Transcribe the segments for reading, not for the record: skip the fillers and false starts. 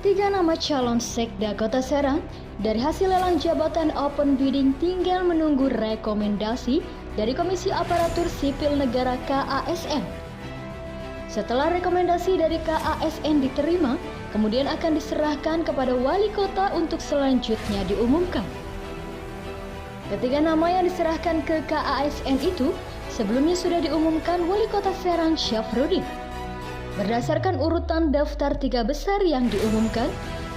Tiga nama calon Sekda Kota Serang dari hasil lelang jabatan open bidding tinggal menunggu rekomendasi dari Komisi Aparatur Sipil Negara KASN. Setelah rekomendasi dari KASN diterima, kemudian akan diserahkan kepada wali kota untuk selanjutnya diumumkan. Ketiga nama yang diserahkan ke KASN itu sebelumnya sudah diumumkan Wali Kota Serang Syafruddin. Berdasarkan urutan daftar tiga besar yang diumumkan,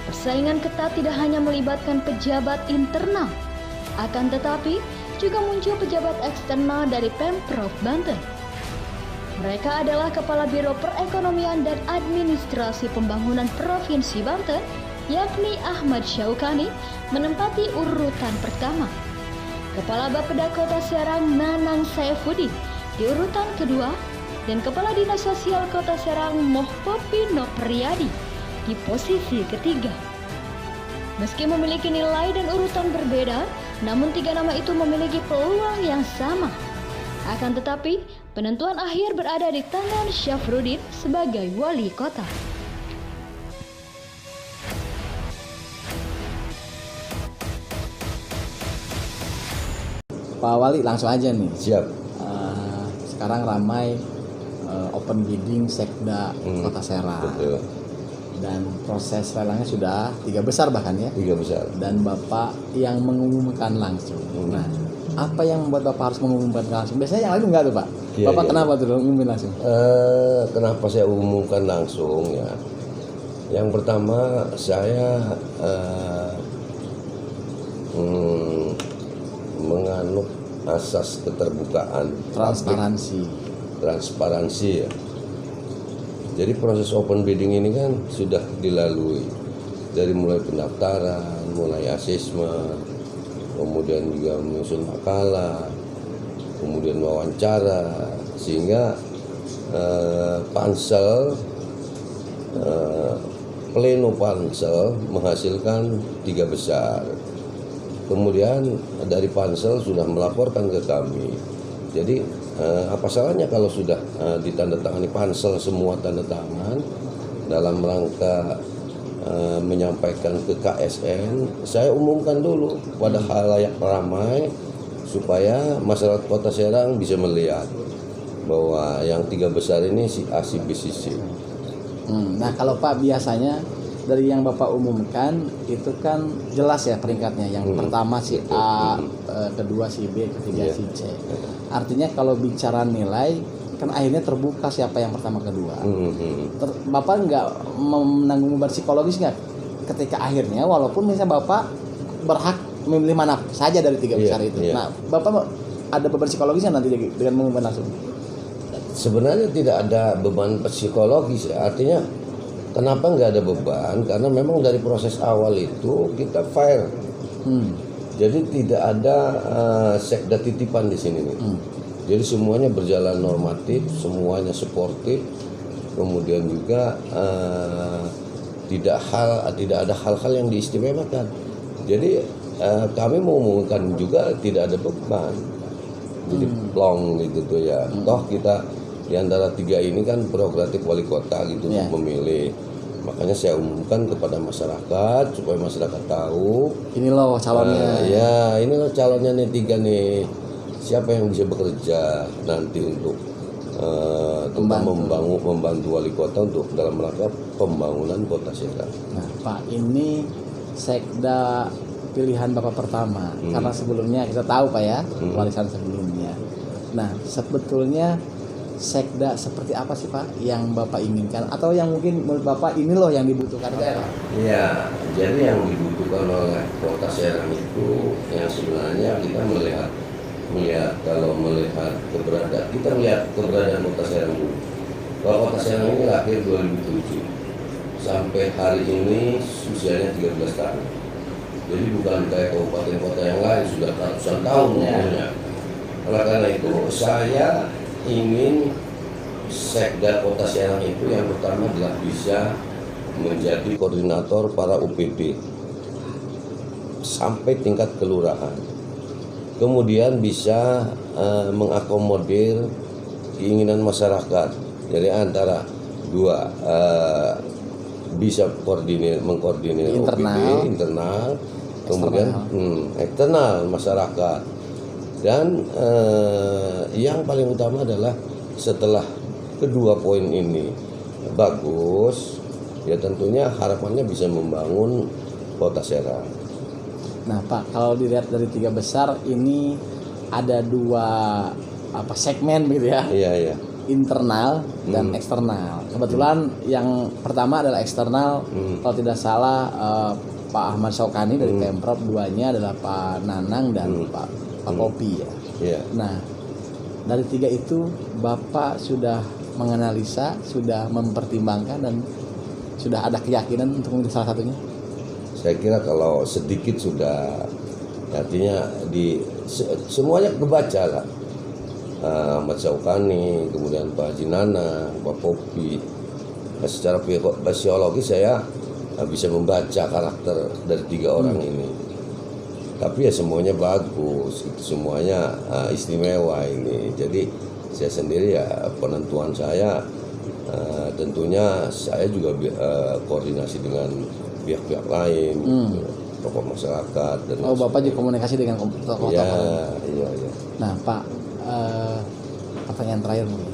persaingan ketat tidak hanya melibatkan pejabat internal, akan tetapi juga muncul pejabat eksternal dari Pemprov Banten. Mereka adalah Kepala Biro Perekonomian dan Administrasi Pembangunan Provinsi Banten, yakni Ahmad Syaukani, menempati urutan pertama. Kepala Bapeda Kota Serang Nanang Saifuddin di urutan kedua, dan Kepala Dinas Sosial Kota Serang Mohpopi Nopriyadi di posisi ketiga. Meski memiliki nilai dan urutan berbeda, namun tiga nama itu memiliki peluang yang sama. Akan tetapi, penentuan akhir berada di tangan Syafruddin sebagai wali kota. Pak Wali, langsung aja nih. Siap. Sekarang ramai open bidding Sekda Kota Serang. Betul. Dan proses lelangnya sudah tiga besar bahkan ya. Tiga besar. Dan Bapak yang mengumumkan langsung. Nah, apa yang membuat Bapak harus mengumumkan langsung? Biasanya yang lain enggak tuh Pak. Iya, Bapak iya. kenapa tuh mengumumkan langsung? Kenapa saya umumkan langsung ya? Yang pertama saya menganut asas keterbukaan, transparansi ya. Jadi proses open bidding ini kan sudah dilalui dari mulai pendaftaran, mulai asesmen, kemudian juga menyusun makalah, kemudian wawancara, sehingga pleno pansel menghasilkan tiga besar. Kemudian dari pansel sudah melaporkan ke kami. Jadi apa salahnya kalau sudah ditandatangani pansel semua tanda tangan dalam rangka menyampaikan ke KSN, saya umumkan dulu pada khalayak ramai supaya masyarakat Kota Serang bisa melihat bahwa yang tiga besar ini si A, si B, si C. Nah kalau Pak biasanya dari yang Bapak umumkan itu kan jelas ya peringkatnya. Yang pertama si A, kedua si B, ketiga si C. Artinya kalau bicara nilai kan akhirnya terbuka siapa yang pertama kedua. Bapak nggak menanggung beban psikologis nggak ketika akhirnya walaupun misalnya Bapak berhak memilih mana saja dari tiga besar itu. Nah Bapak ada beban psikologisnya nanti dengan mengumumkan langsung? Sebenarnya tidak ada beban psikologis ya. Artinya kenapa nggak ada beban? Karena memang dari proses awal itu kita fair. Jadi tidak ada sekda titipan di sini nih. Jadi semuanya berjalan normatif, semuanya sportif. Kemudian juga tidak ada hal-hal yang diistimewakan. Jadi kami mengumumkan juga tidak ada beban. Jadi plong gitu tuh ya. Toh kita di antara tiga ini kan prerogatif wali kota gitu untuk memilih. Makanya saya umumkan kepada masyarakat supaya masyarakat tahu. Ini loh calonnya. Ini loh calonnya nih tiga nih. Siapa yang bisa bekerja nanti untuk membantu wali kota untuk dalam rangka pembangunan Kota Serang. Nah Pak, ini Sekda pilihan Bapak pertama karena sebelumnya kita tahu Pak ya warisan sebelumnya. Nah sebetulnya Sekda seperti apa sih Pak yang Bapak inginkan atau yang mungkin menurut Bapak ini loh yang dibutuhkan daerah? Iya, jadi yang dibutuhkan oleh Kota Serang itu yang sebenarnya kita melihat kita melihat keberadaan Kota Serang dulu. Kalau Kota Serang ini lahir 2007 sampai hari ini usianya 13 tahun. Jadi bukan kayak kabupaten kota yang lain sudah ratusan tahun umurnya. Oleh karena itu saya ingin Sekda Kota Serang itu yang pertama adalah bisa menjadi koordinator para UPD sampai tingkat kelurahan. Kemudian bisa mengakomodir keinginan masyarakat. Jadi antara dua bisa mengkoordinir internal, kemudian eksternal masyarakat. Dan yang paling utama adalah setelah kedua poin ini bagus, ya tentunya harapannya bisa membangun kota Serang. Nah Pak, kalau dilihat dari 3 besar ini ada 2 segmen gitu ya. Iya. Internal dan eksternal. Kebetulan yang pertama adalah eksternal. Kalau tidak salah Pak Ahmad Syaukani dari Pemprov, 2-nya adalah Pak Nanang dan Pak Popi ya. Iya. Nah, dari 3 itu Bapak sudah menganalisa, sudah mempertimbangkan dan sudah ada keyakinan untuk memilih salah satunya? Saya kira kalau sedikit sudah, artinya semuanya kebaca lah. Ahmad Syaukani, kemudian Pak Haji Nanang, Pak Popi. Secara fisiologi saya bisa membaca karakter dari 3 orang ini. Tapi ya semuanya bagus, semuanya istimewa ini. Jadi saya sendiri ya penentuan saya tentunya saya juga koordinasi dengan pihak-pihak lain, tokoh masyarakat dan Bapak juga komunikasi dengan tokoh-tokoh. Iya. Nah Pak, pertanyaan terakhir mungkin,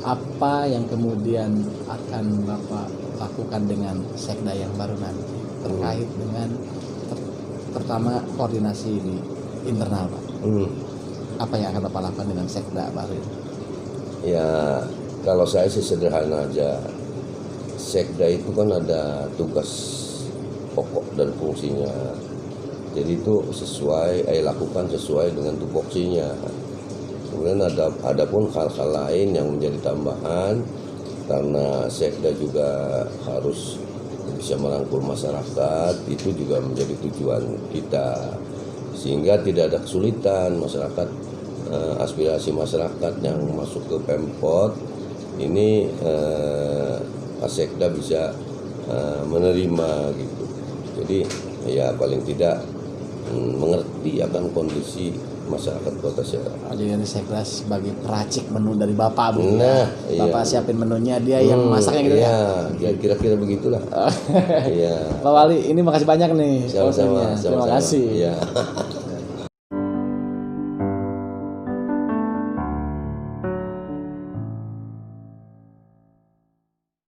apa yang kemudian akan Bapak lakukan dengan sekda yang baru nanti terkait dengan pertama koordinasi di internal Pak? Apa yang akan Bapak lakukan dengan sekda baru ini? Ya kalau saya sih sederhana aja, sekda itu kan ada tugas pokok dan fungsinya, jadi itu lakukan sesuai dengan tupoksinya. Kemudian ada pun hal-hal lain yang menjadi tambahan, karena sekda juga harus bisa merangkul masyarakat, itu juga menjadi tujuan kita, sehingga tidak ada kesulitan masyarakat, aspirasi masyarakat yang masuk ke Pemkot ini Pak Sekda bisa menerima gitu. Jadi ya paling tidak mengerti akan kondisi masyarakat Kota Serang. Jadi Sekda sebagai peracik menu dari Bapak, Nah, Bapak siapin menunya, dia yang masaknya gitu ya. Ya kira-kira begitulah. Iya. Pak Wali, ini makasih banyak nih. Sama-sama. Terima kasih. Iya.